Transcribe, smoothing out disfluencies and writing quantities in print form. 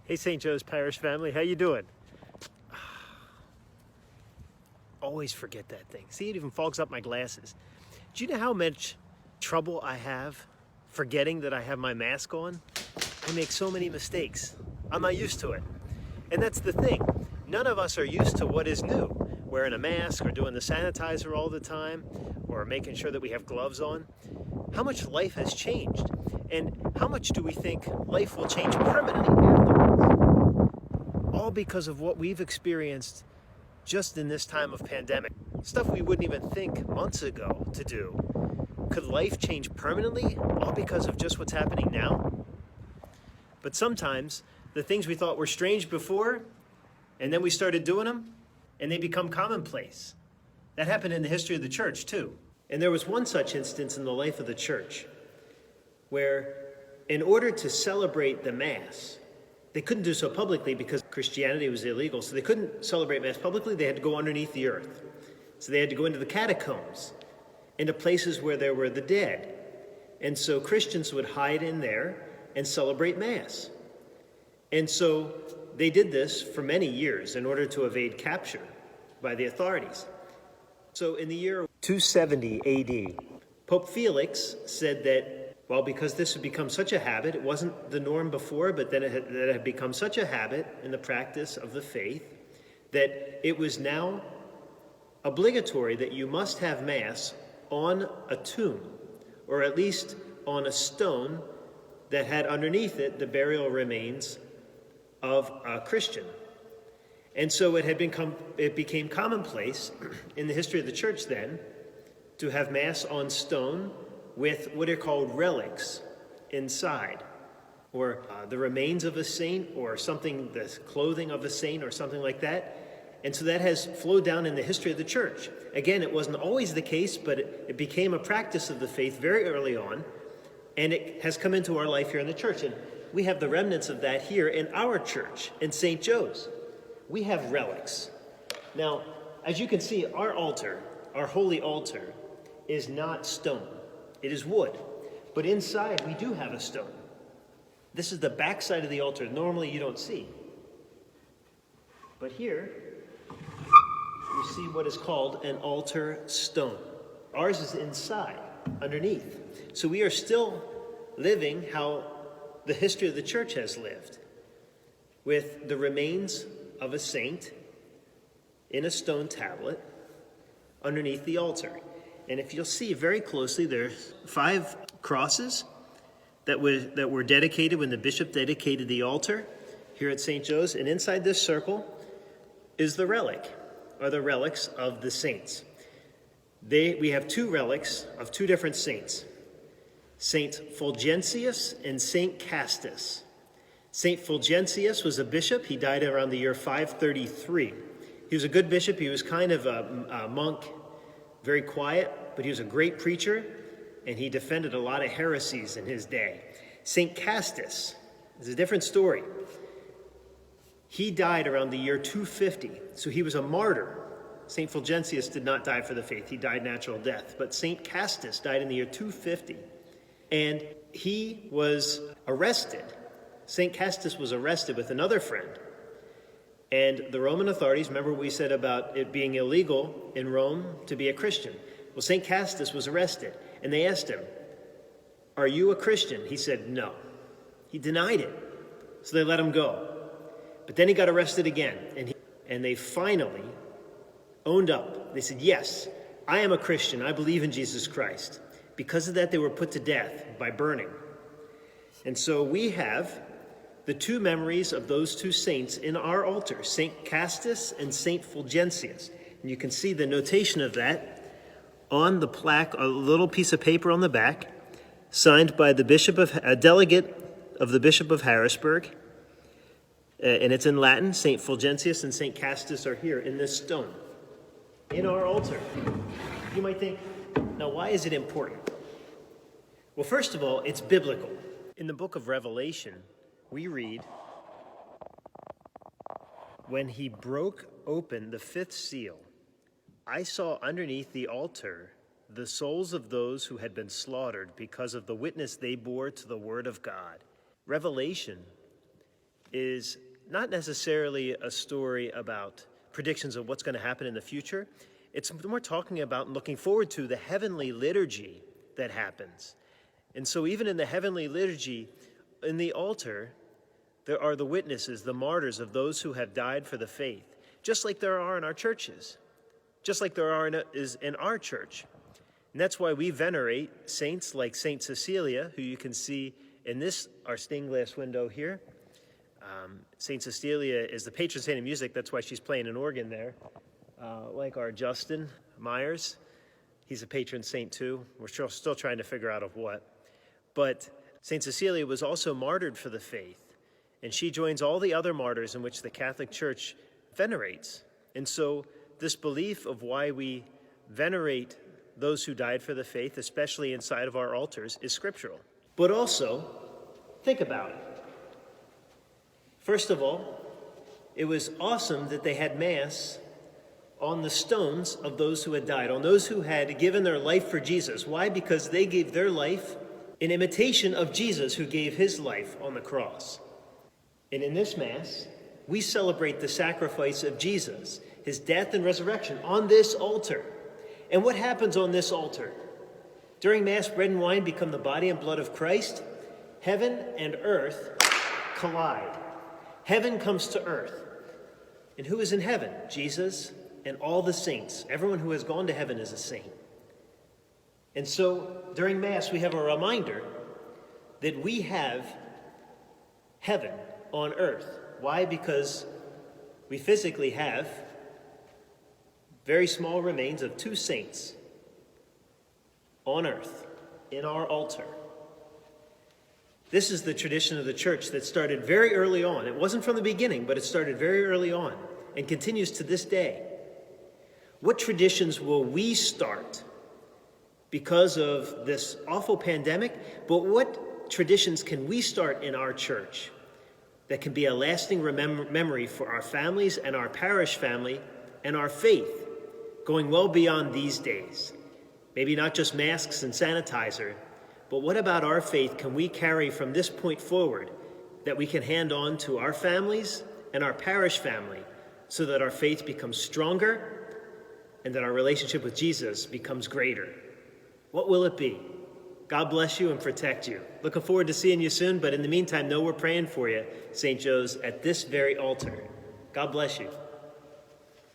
Hey, St. Joe's Parish family, how you doing? Always forget that thing. See, it even fogs up my glasses. Do you know how much trouble I have forgetting that I have my mask on? I make so many mistakes. I'm not used to it. And that's the thing. None of us are used to what is new. Wearing a mask or doing the sanitizer all the time or making sure that we have gloves on. How much life has changed? And how much do we think life will change permanently afterwards? All because of what we've experienced just in this time of pandemic. Stuff we wouldn't even think months ago to do. Could life change permanently? All because of just what's happening now? But sometimes the things we thought were strange before, and then we started doing them, and they become commonplace. That happened in the history of the church too. And there was one such instance in the life of the church where in order to celebrate the Mass, they couldn't do so publicly because Christianity was illegal, so they couldn't celebrate Mass publicly. They had to go underneath the earth. So they had to go into the catacombs, into places where there were the dead. And so Christians would hide in there and celebrate Mass. And so they did this for many years in order to evade capture by the authorities. So in the year 270 AD, Pope Felix said that, well, because this had become such a habit, it wasn't the norm before, but then it had become such a habit in the practice of the faith that it was now obligatory that you must have Mass on a tomb, or at least on a stone that had underneath it the burial remains of a Christian. And so it became commonplace in the history of the church then to have Mass on stone with what are called relics inside, or the remains of a saint, or something, the clothing of a saint, or something like that. And so that has flowed down in the history of the church. Again, it wasn't always the case, but it became a practice of the faith very early on, and it has come into our life here in the church. And we have the remnants of that here in our church, in St. Joe's. We have relics. Now, as you can see, our altar, our holy altar, is not stone. It is wood. But inside, we do have a stone. This is the back side of the altar. Normally, you don't see. But here, you see what is called an altar stone. Ours is inside, underneath. So we are still living how the history of the church has lived, with the remains of a saint in a stone tablet underneath the altar. And if you'll see very closely, there's 5 crosses that were dedicated when the bishop dedicated the altar here at St. Joe's. And inside this circle is the relic, or the relics of the saints. We have 2 relics of 2 different saints, Saint Fulgentius and Saint Castus. Saint Fulgentius was a bishop. He died around the year 533. He was a good bishop. He was kind of a monk, very quiet, but he was a great preacher, and he defended a lot of heresies in his day. Saint Castus is a different story. He died around the year 250, so he was a martyr. Saint Fulgentius did not die for the faith. He died natural death. But Saint Castus died in the year 250, and he was arrested. St. Castus was arrested with another friend. And the Roman authorities, remember what we said about it being illegal in Rome to be a Christian? Well, St. Castus was arrested, and they asked him, "Are you a Christian?" He said, "No." He denied it. So they let him go. But then he got arrested again, and they finally owned up. They said, "Yes, I am a Christian. I believe in Jesus Christ." Because of that, they were put to death by burning. And so we have the 2 memories of those 2 saints in our altar, St. Castus and St. Fulgentius. And you can see the notation of that on the plaque, a little piece of paper on the back, signed by a delegate of the Bishop of Harrisburg. And it's in Latin. St. Fulgentius and St. Castus are here in this stone, in our altar. You might think, now why is it important? Well, first of all, it's biblical. In the book of Revelation, we read, "When he broke open the 5th seal, I saw underneath the altar the souls of those who had been slaughtered because of the witness they bore to the word of God." Revelation is not necessarily a story about predictions of what's going to happen in the future. It's more talking about and looking forward to the heavenly liturgy that happens. And so even in the heavenly liturgy, in the altar, there are the witnesses, the martyrs of those who have died for the faith, just like there are in our churches, just like there is in our church. And that's why we venerate saints like Saint Cecilia, who you can see in our stained glass window here. Saint Cecilia is the patron saint of music. That's why she's playing an organ there. Like our Justin Myers, he's a patron saint too. We're still trying to figure out of what. But Saint Cecilia was also martyred for the faith, and she joins all the other martyrs in which the Catholic Church venerates. And so this belief of why we venerate those who died for the faith, especially inside of our altars, is scriptural. But also, think about it. First of all, it was awesome that they had Mass on the stones of those who had died, on those who had given their life for Jesus. Why? Because they gave their life in imitation of Jesus, who gave his life on the cross. And in this Mass, we celebrate the sacrifice of Jesus, his death and resurrection on this altar. And what happens on this altar? During Mass, bread and wine become the body and blood of Christ. Heaven and earth collide. Heaven comes to earth. And who is in heaven? Jesus and all the saints. Everyone who has gone to heaven is a saint. And so during Mass, we have a reminder that we have heaven on earth. Why? Because we physically have very small remains of two saints on earth in our altar. This is the tradition of the church that started very early on. It wasn't from the beginning, but it started very early on and continues to this day. What traditions will we start because of this awful pandemic? But what traditions can we start in our church that can be a lasting memory for our families and our parish family and our faith, going well beyond these days? Maybe not just masks and sanitizer, but what about our faith can we carry from this point forward that we can hand on to our families and our parish family so that our faith becomes stronger and that our relationship with Jesus becomes greater? What will it be? God bless you and protect you. Looking forward to seeing you soon, but in the meantime, know we're praying for you, St. Joe's, at this very altar. God bless you.